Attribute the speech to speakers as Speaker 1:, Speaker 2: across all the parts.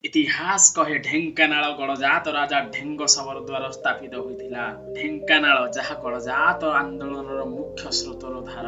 Speaker 1: इतिहास कहे ढेंकानाल गणजात राजा ढेंग सबर द्वारा स्थापित होइथिला। ढेंकानाल जहा गणजात आंदोलन मुख्य स्रोतर धार।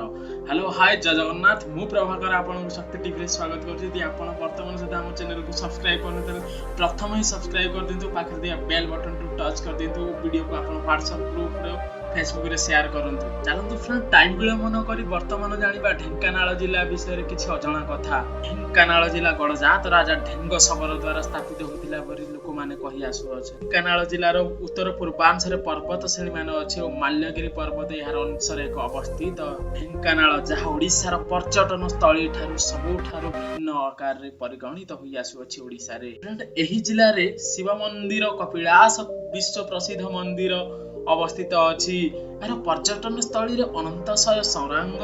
Speaker 1: हेलो हाय जय जगन्नाथ, मु प्रभाकर आपन शक्ति टीवी रे स्वागत करछि। यदि आपन वर्तमान सदा हम चैनल को सब्सक्राइब करने प्रथम ही सब्सक्राइब कर दिंतु, पाखर दिया बेल बटन टू टच कर दिंतु। वीडियो को आपन व्हाट्सएप ग्रुप रे फेसबुक रे शेयर करंतु। चलंतु फ्रेंड, टाइम विलंब न करी वर्तमान जानिबा ढेंकानाल जिला विषय रे किछि अजଣା कथा। ढेंकानाल जिला गणजात राजा ढेंग सबर द्वारा स्थापित होइतिला परि लोक माने कहि आसु अछि। ढेंकानाल जिलार उत्तर पूर्वांश रे पर्वत श्रेणी मान अछि ओ माल्यगिरी पर्वत यार अंश रे एक अवस्थित। ढेंकानाल जहा ओडिसा रो पर्यटन स्थली ठारू सबुठारू भिन्न आकार रे परिगणित होई आसु अछि ओडिसा रे। फ्रेंड, एही जिला रे शिव मंदिर कपिलास विश्व प्रसिद्ध मंदिर अवस्थित अछि। यार पर्यटन स्थली रे अनंतशय सौरांग,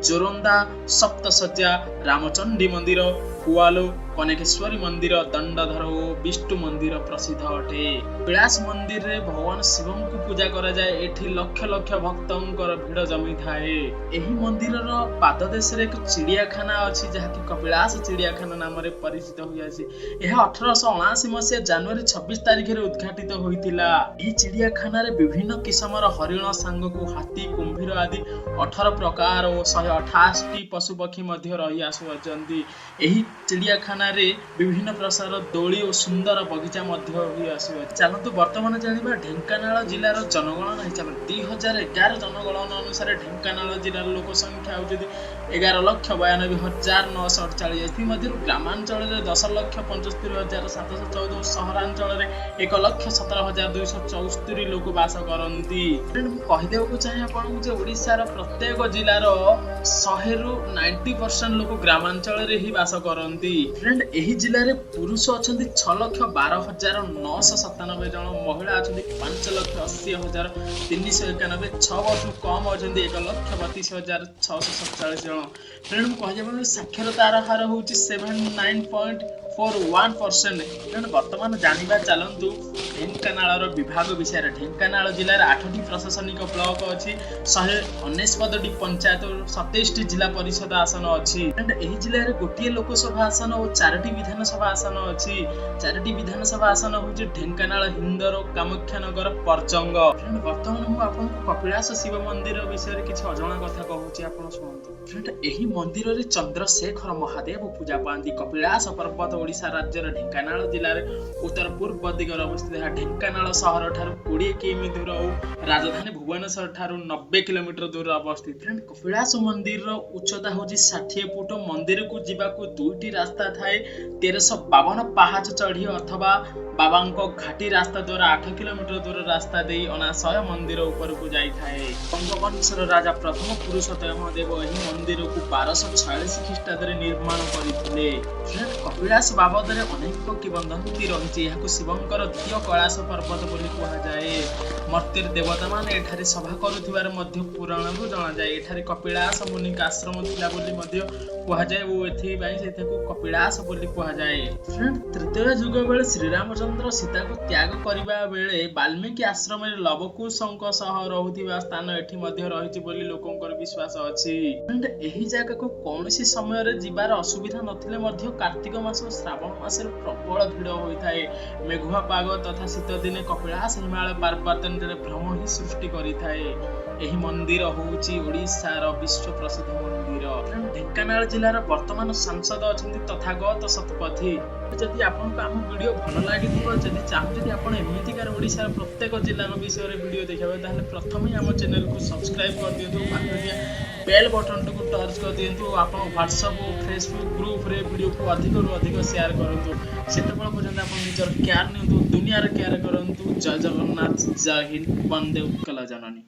Speaker 1: जोरंदा, सप्तशଯ୍ୟା, रामचंडी मंदिर, कुआलो, कनेकेश्वरी मंदिर, दंडधर और विष्णु मंदिर प्रसिद्ध अटे। कपिलास मंदिर रे भगवान शिव को पूजा करा जाए। एठी लक्ष लक्ष भक्तंकर भीड़ जमी थाए। एही मंदिर रो पाददेश रे एक चिड़ियाखाना अछि जहा कि कपिलास चिड़ियाखाना नाम रे परिचित होई अछि। एहा 1879 मसिया जनवरी 26 तारिख रे उद्घाटित होइतिला। एही चिड़ियाखाना रे विभिन्न किस्मर हरिण सांग को हाथी, कुंभीर आदि 18 प्रकार और 128 टी पशु पक्षी मध्य रही आसु अछंती। एही चिड़ियाखाना रे विभिन्न प्रकार दोली और सुंदर बगीचा मध्य होई आसु। चलंतु वर्तमान जानिबा ढेंकानाल जिल्लार जनगणना हिसाब 2011 जनगणना अनुसार ढेंकानाल जिल्लार लोक संख्या होउछि 11,92,948। एथि मध्य ग्रामांचल रे 10,75,714, सहरांचल रे 1,17,274 लोक वास करंती। फ्रेंड, मु कहि देबो चाहे आपन जे ओडिसा रो प्रत्येक जिल्लार 100 रु 90% लोक ग्रामांचल रे ही वास करंती। फ्रेंड, एही जिल्ला रे पुरुष अछंती 6,12,997 जन, महिला अछंती 5,80,391, 6 वर्ष कम अछंती 1,32,647 जन। फ्रेंड, मु कहि देबो साक्षरतार हार होउची 79.41%। फ्रेंड, वर्तमान जानिबा चलंतु ढेंकानाल विभाग विषय। ढेंकानाल जिल्लार 8टी प्रशासनिक ब्लॉक अछि, 149टी पंचायत और 27टी जिला परिषद आसन अछि। फ्रेंड, एही जिल्ला रे गोटिए लोकसभा आसन और 4टी विधानसभा आसन अछि। 4टी विधानसभा आसन होउची ढेंकानाल, हिंदर, कामाख्यानगर, परचंग। फ्रेंड, वर्तमान मु आपन कपिलास शिव मंदिर विषय रे किछ अजଣା कथा कहूची, आपन सुनंतु। फ्रेंड, एही मंदिर रे चंद्रशेखर महादेव पूजा पांती। कपिलास पर्वत ओडिशा राज्य रे ढेंकानाल जिल्ला रे उत्तर पूर्व दिगरे अवस्थित। ढेंकानाल शहर ठारू 20 किमी दूर और राजधानी भुवनेश्वर ठारू 90 किलोमीटर दूर अवस्थित। फ्रेंड, कपिलास मंदिर रो उच्चता होची 60 फुट। मंदिर को जीवाकू दुईटी रास्ता थाए। 1352 पहाच चढ़ी अथवा बाबांको घाटी रास्ता द्वारा 8 किलोमीटर दूर रास्ता देई अनाशय मंदिर ऊपर को जाई थाए। गंगवंशर राजा प्रथम पुरुषोत्तम देव एही मंदिर को 1246 ख्रीष्टाब्द रे निर्माण करिथिले। फ्रेंड, कपिलास बाबद रे अनेक किंवदंती रहिछि। याकू शिवंकर द्वितीय कैलाश पर्वत बोली कहा जाए। मर्त्तिर देवता माने एठारे सभा करुथिबार मध्य पुराण को जणा जाए। एठारे कपिलास मुनि आश्रम थिला बोली मध्य कहा जाए ओ एथि बाई सेथाकू कपिलास बोली कहा जाए। फ्रेंड, तृतीय युग बेले श्री रामचंद्र सीता को त्याग करिबा बेले वाल्मीकि आश्रम रे लवकुशंक सह रहुथिबा स्थान एठी मध्य रहिछि बोली लोकंकर विश्वास अछि। फ्रेंड, एही जागा को कोनोसी समय रे जिबार असुविधा नथिले मध्य कार्तिक मास और श्रावण मास रे प्रबल भीड़ होई थाए। मेघुआ पाग तथा शीत दिने कपिलास हिमालय पर्वत रे भ्रम ही सृष्टि करि थाए। एही मंदिर होउची ओडिसा रो विश्व प्रसिद्ध मंदिर। ढेंकानाल जिल्लार वर्तमान सांसद अछंती तथागत शतपथी। जदि आपन को हम वीडियो भलो लागिथिबो, जदि चाहू जदि आपन एमितिकार ओडिसा रो प्रत्येक जिल्लार विषय रे वीडियो देखबे ताले प्रथम ही हम चैनल को सब्सक्राइब कर दियंतु, पाखरिया बेल बटन को टच कर दियंतु। आपन व्हाट्सएप और फेसबुक ग्रुप रे वीडियो को अधिक रु अधिक शेयर करंतु। सेतबळ पर्यंत आपन निजर केयर नियंतु, दुनिया रे केयर करंतु। जय जगन्नाथ, जय हिंद, वंदे उत्कल जननी।